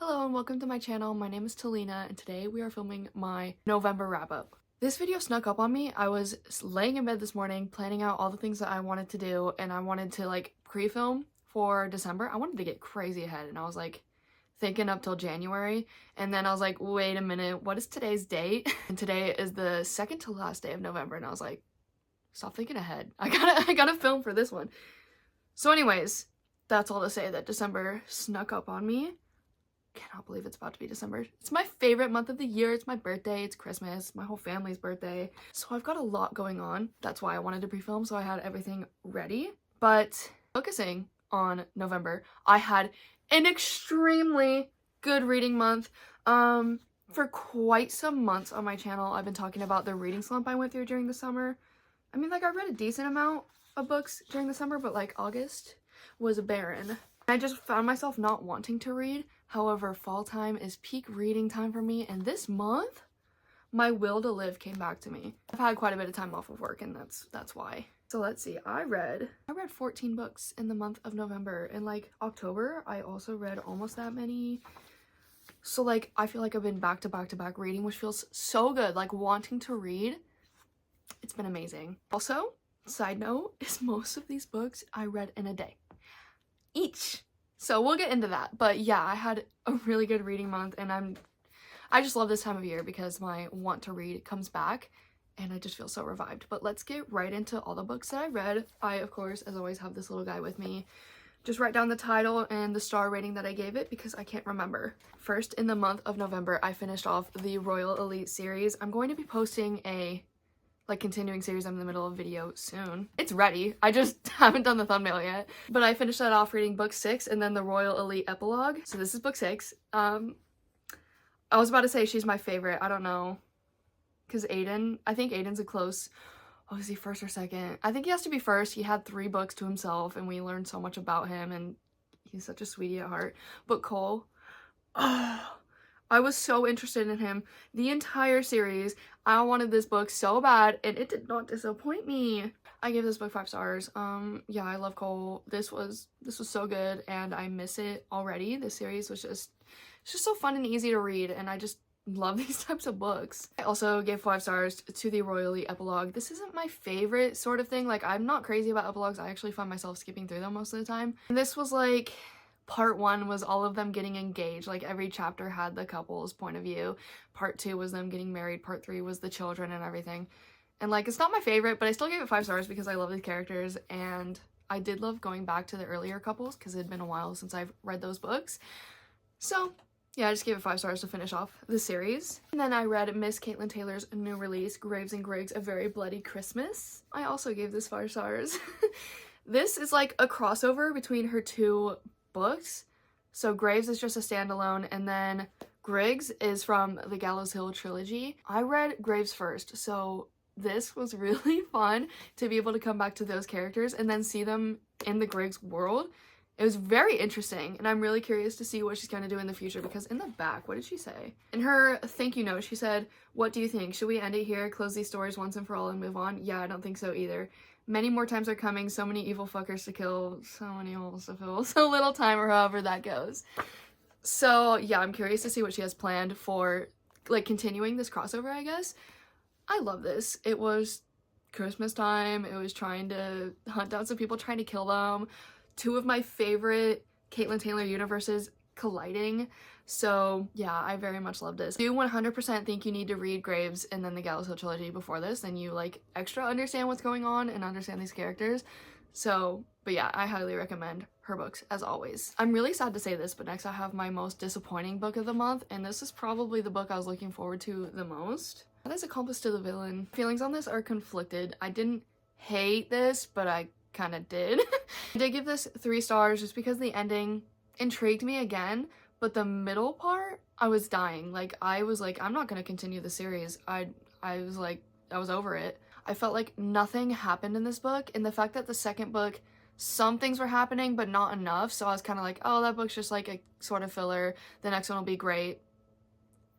Hello and welcome to my channel. My name is Talina and today we are filming my November wrap-up. This video snuck up on me. I was laying in bed this morning planning out all the things that I wanted to do, and I wanted to like pre-film for December. I wanted to get crazy ahead, and I was like thinking up till January, and then I was like, wait a minute, what is today's date? And today is the second to last day of November, and I was like, stop thinking ahead. I gotta film for this one. So anyways, that's all to say that December snuck up on me. Cannot believe it's about to be December. It's my favorite month of the year. It's my birthday, it's Christmas, my whole family's birthday. So I've got a lot going on. That's why I wanted to pre-film, so I had everything ready. But focusing on November, I had an extremely good reading month. For quite some months on my channel, I've been talking about the reading slump I went through during the summer. I mean, like, I read a decent amount of books during the summer, but like August was barren. I just found myself not wanting to read. However, fall time is peak reading time for me, and this month, my will to live came back to me. I've had quite a bit of time off of work, and that's why. So let's see, I read 14 books in the month of November, and like October, I also read almost that many. So like, I feel like I've been back to back to back reading, which feels so good, like wanting to read. It's been amazing. Also, side note, is most of these books I read in a day. Each. So we'll get into that. But yeah, I had a really good reading month, and I just love this time of year because my want to read comes back and I just feel so revived. But let's get right into all the books that I read. I, of course, as always, have this little guy with me. Just write down the title and the star rating that I gave it because I can't remember. First, in the month of November, I finished off the Royal Elite series. I'm going to be posting a continuing series. I'm in the middle of a video soon. It's ready. I just haven't done the thumbnail yet. But I finished that off reading book 6 and then the Royal Elite epilogue. So this is book 6. I was about to say she's my favorite. I don't know. Because I think Aiden's a close, oh, is he first or second? I think he has to be first. He had 3 books to himself and we learned so much about him and he's such a sweetie at heart. But Cole, oh, I was so interested in him the entire series. I wanted this book so bad, and it did not disappoint me. I gave this book 5 stars. Yeah, I love Cole. This was so good, and I miss it already. This series was it's just so fun and easy to read, and I just love these types of books. I also gave 5 stars to the Royal Elite epilogue. This isn't my favorite sort of thing. Like, I'm not crazy about epilogues. I actually find myself skipping through them most of the time. And this was like, part 1 was all of them getting engaged. Like, every chapter had the couple's point of view. Part 2 was them getting married. Part 3 was the children and everything. And like, it's not my favorite, but I still gave it 5 stars because I love these characters, and I did love going back to the earlier couples because it had been a while since I've read those books. So yeah, I just gave it 5 stars to finish off the series. And then I read Miss Caitlin Taylor's new release, Graves and Griggs, A Very Bloody Christmas. I also gave this 5 stars. This is like a crossover between her 2 books. So Graves is just a standalone, and then Griggs is from the Gallows Hill trilogy. I read Graves first, so this was really fun to be able to come back to those characters and then see them in the Griggs world. It was very interesting, and I'm really curious to see what she's going to do in the future, because in the back, what did she say? In her thank you note, she said, "What do you think? Should we end it here, close these stories once and for all and move on?" Yeah, I don't think so either. Many more times are coming, so many evil fuckers to kill, so many holes to fill, so little time, or however that goes. So yeah, I'm curious to see what she has planned for like continuing this crossover, I guess. I love this. It was Christmas time. It was trying to hunt down some people, trying to kill them. 2 of my favorite Caitlin Taylor universes colliding. So yeah, I very much love this. I do 100% think you need to read Graves and then the Gallows Hill trilogy before this, then you like extra understand what's going on and understand these characters. So, but yeah, I highly recommend her books as always. I'm really sad to say this, but next I have my most disappointing book of the month, and this is probably the book I was looking forward to the most. That is Accomplice to the Villain. Feelings on this are conflicted. I didn't hate this, but I kind of did. I did give this 3 stars just because the ending intrigued me again, but the middle part, I was dying. Like, I was like, I'm not gonna continue the series. I was like, I was over it. I felt like nothing happened in this book, and the fact that the second book, some things were happening, but not enough, so I was kind of like, oh, that book's just like a sort of filler. The next one will be great.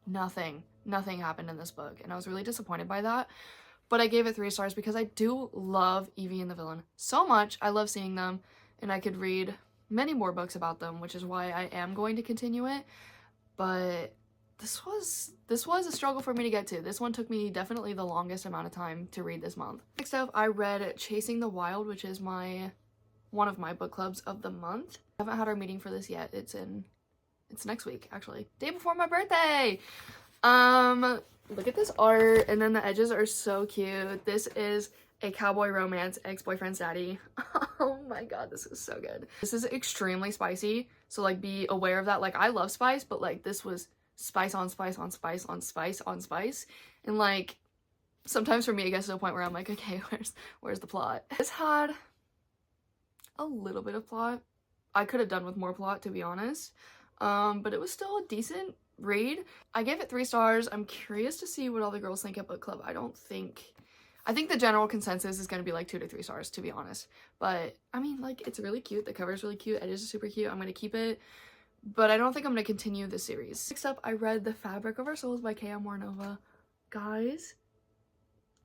Nothing happened in this book, and I was really disappointed by that. But I gave it 3 stars because I do love Evie and the Villain so much. I love seeing them, and I could read many more books about them, which is why I am going to continue it. but this was a struggle for me to get to. This one took me definitely the longest amount of time to read this month. Next up, I read Chasing the Wild, which is one of my book clubs of the month. I haven't had our meeting for this yet. It's next week, actually. Day before my birthday! Look at this art, and then the edges are so cute. This is a cowboy romance, ex-boyfriend's daddy. Oh my god, this is so good. This is extremely spicy, so like be aware of that. Like I love spice, but like this was spice on spice on spice on spice on spice. And like sometimes for me it gets to a point where I'm like, okay, where's the plot? This had a little bit of plot. I could have done with more plot, to be honest. But it was still a decent read. I gave it 3 stars. I'm curious to see what all the girls think at book club. I think the general consensus is going to be like 2 to 3 stars, to be honest. But I mean, like, it's really cute. The cover is really cute. Edges are super cute. I'm going to keep it. But I don't think I'm going to continue the series. Next up, I read The Fabric of Our Souls by K.M. Mornova. Guys,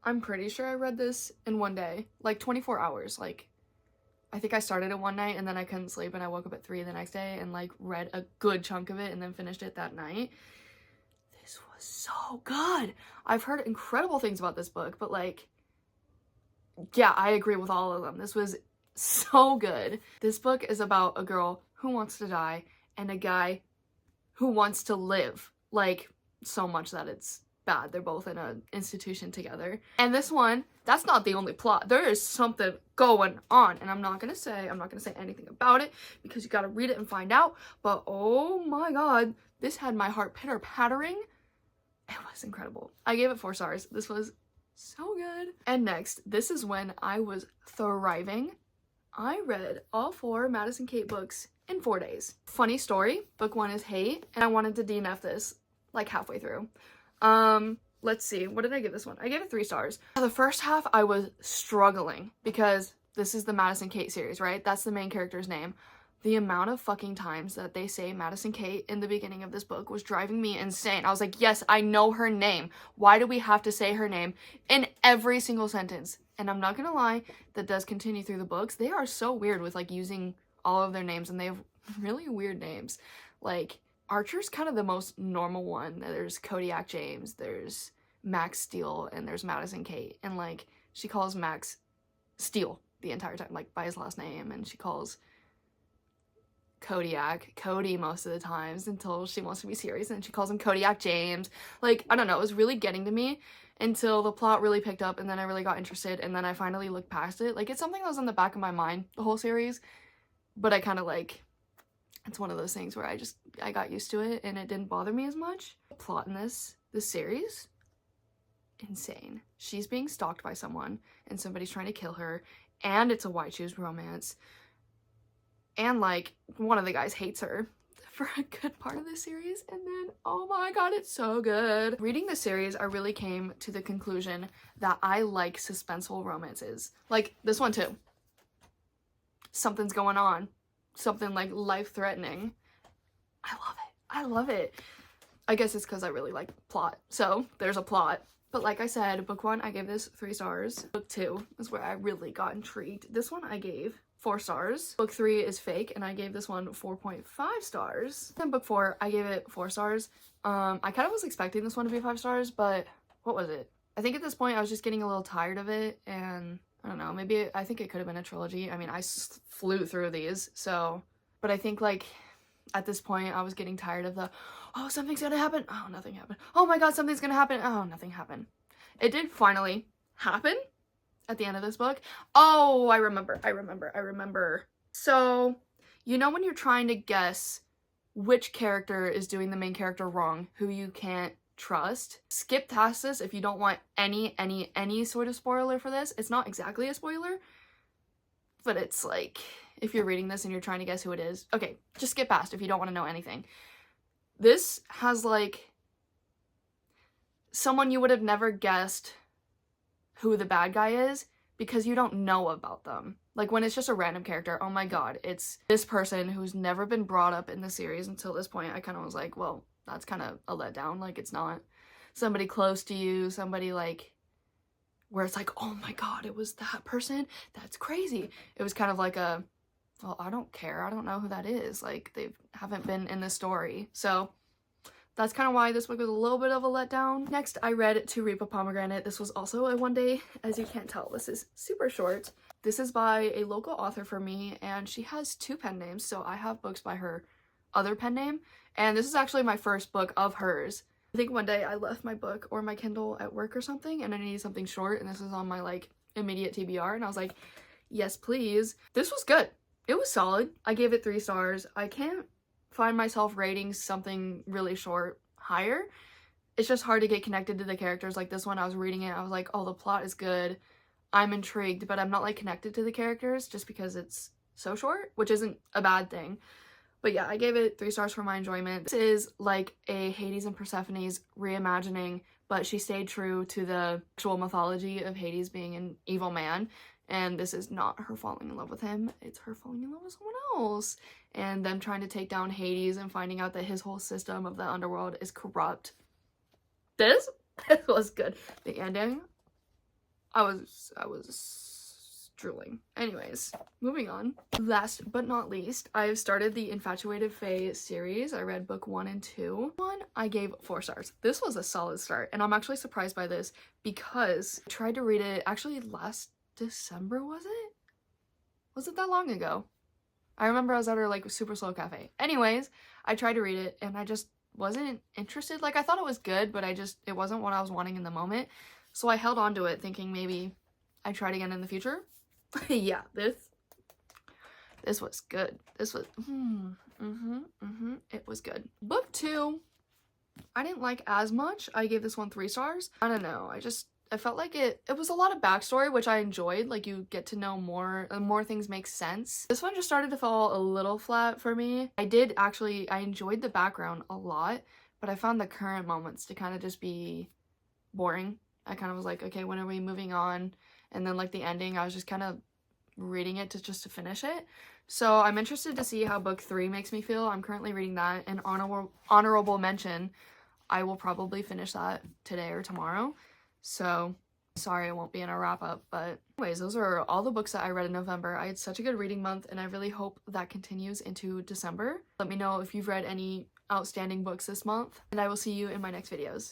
I'm pretty sure I read this in one day. Like 24 hours. Like, I think I started it one night and then I couldn't sleep and I woke up at 3 the next day and like read a good chunk of it and then finished it that night. This was so good. I've heard incredible things about this book, but like, yeah, I agree with all of them. This was so good. This book is about a girl who wants to die and a guy who wants to live. Like, so much that it's bad. They're both in an institution together. And this one, that's not the only plot. There is something going on, and I'm not gonna say anything about it because you gotta read it and find out. But oh my god, this had my heart pitter-pattering. It was incredible. I gave it 4 stars. This was so good. And next, this is when I was thriving. I read all 4 Madison Kate books in 4 days. Funny story, book 1 is Hate, and I wanted to DNF this like halfway through. Let's see, what did I give this one? I gave it 3 stars. The first half I was struggling because this is the Madison Kate series, right? That's the main character's name. The amount of fucking times that they say Madison Kate in the beginning of this book was driving me insane. I was like, yes, I know her name. Why do we have to say her name in every single sentence? And I'm not gonna lie, that does continue through the books. They are so weird with like using all of their names, and they have really weird names. Like, Archer's kind of the most normal one. There's Kodiak James, there's Max Steele, and there's Madison Kate. And like, she calls Max Steele the entire time, like by his last name, and she calls Kodiak Cody most of the times until she wants to be serious, and she calls him Kodiak James. Like, I don't know, it was really getting to me until the plot really picked up, and then I really got interested, and then I finally looked past it. Like, it's something that was in the back of my mind the whole series, but I kind of like, it's one of those things where I got used to it and it didn't bother me as much. The plot in this series, insane. She's being stalked by someone and somebody's trying to kill her, and it's a Why Choose romance. And like, one of the guys hates her for a good part of this series, and then, oh my god, it's so good. Reading the series, I really came to the conclusion that I like suspenseful romances. Like this one too. Something's going on. Something like life-threatening. I love it. I love it. I guess it's because I really like plot. So there's a plot. But like I said, book 1, I gave this 3 stars. Book 2 is where I really got intrigued. This one I gave 4 stars. Book 3 is Fake, and I gave this one 4.5 stars. Then book 4, I gave it 4 stars. I kind of was expecting this one to be 5 stars, but what was it? I think at this point I was just getting a little tired of it, and I don't know, maybe I think it could have been a trilogy. I mean, I flew through these, so, but I think like at this point I was getting tired of the, oh, something's gonna happen. Oh, nothing happened. Oh my god, something's gonna happen. Oh, nothing happened. It did finally happen at the end of this book. Oh, I remember. So, you know when you're trying to guess which character is doing the main character wrong, who you can't trust? Skip past this if you don't want any sort of spoiler for this. It's not exactly a spoiler, but it's like, if you're reading this and you're trying to guess who it is, okay, just skip past if you don't want to know anything. This has like someone you would have never guessed who the bad guy is because you don't know about them. Like when it's just a random character, oh my god, it's this person who's never been brought up in the series until this point. I kind of was like, well, that's kind of a letdown. Like, it's not somebody close to you, somebody like where it's like, oh my god, it was that person. That's crazy. It was kind of like a, well, I don't care. I don't know who that is. Like, they haven't been in the story. So That's kind of why this book was a little bit of a letdown. Next, I read To Reap a Pomegranate. This was also a one day. As you can't tell, this is super short. This is by a local author for me, and she has 2 pen names, so I have books by her other pen name, and this is actually my first book of hers. I think one day I left my book or my Kindle at work or something, and I needed something short, and this was on my like immediate TBR, and I was like, yes please. This was good. It was solid. I gave it 3 stars. I can't find myself rating something really short higher. It's just hard to get connected to the characters. Like this one, I was reading it, I was like, oh, the plot is good, I'm intrigued, but I'm not like connected to the characters just because it's so short, which isn't a bad thing. But yeah, I gave it 3 stars for my enjoyment. This is like a Hades and Persephone's reimagining, but she stayed true to the actual mythology of Hades being an evil man. And this is not her falling in love with him, it's her falling in love with someone else. And them trying to take down Hades and finding out that his whole system of the underworld is corrupt. This was good. The ending, I was drooling. Anyways, moving on. Last but not least, I've started the Infatuated Fae series. I read book 1 and 2. I gave 4 stars. This was a solid start, and I'm actually surprised by this because I tried to read it actually last December, was it? Was it that long ago? I remember I was at her like super slow cafe. Anyways, I tried to read it and I just wasn't interested. Like I thought it was good, but it wasn't what I was wanting in the moment. So I held on to it thinking maybe I'd try it again in the future. Yeah, this was good. This was it was good. Book 2, I didn't like as much. I gave this one 3 stars. I don't know. I felt like it was a lot of backstory, which I enjoyed. Like you get to know more, and more things make sense. This one just started to fall a little flat for me. I enjoyed the background a lot, but I found the current moments to kind of just be boring. I kind of was like, okay, when are we moving on? And then like the ending, I was just kind of reading it just to finish it. So I'm interested to see how book 3 makes me feel. I'm currently reading that. And honorable mention, I will probably finish that today or tomorrow. So sorry I won't be in a wrap up, but anyways, those are all the books that I read in November. I had such a good reading month, and I really hope that continues into December. Let me know if you've read any outstanding books this month, and I will see you in my next videos.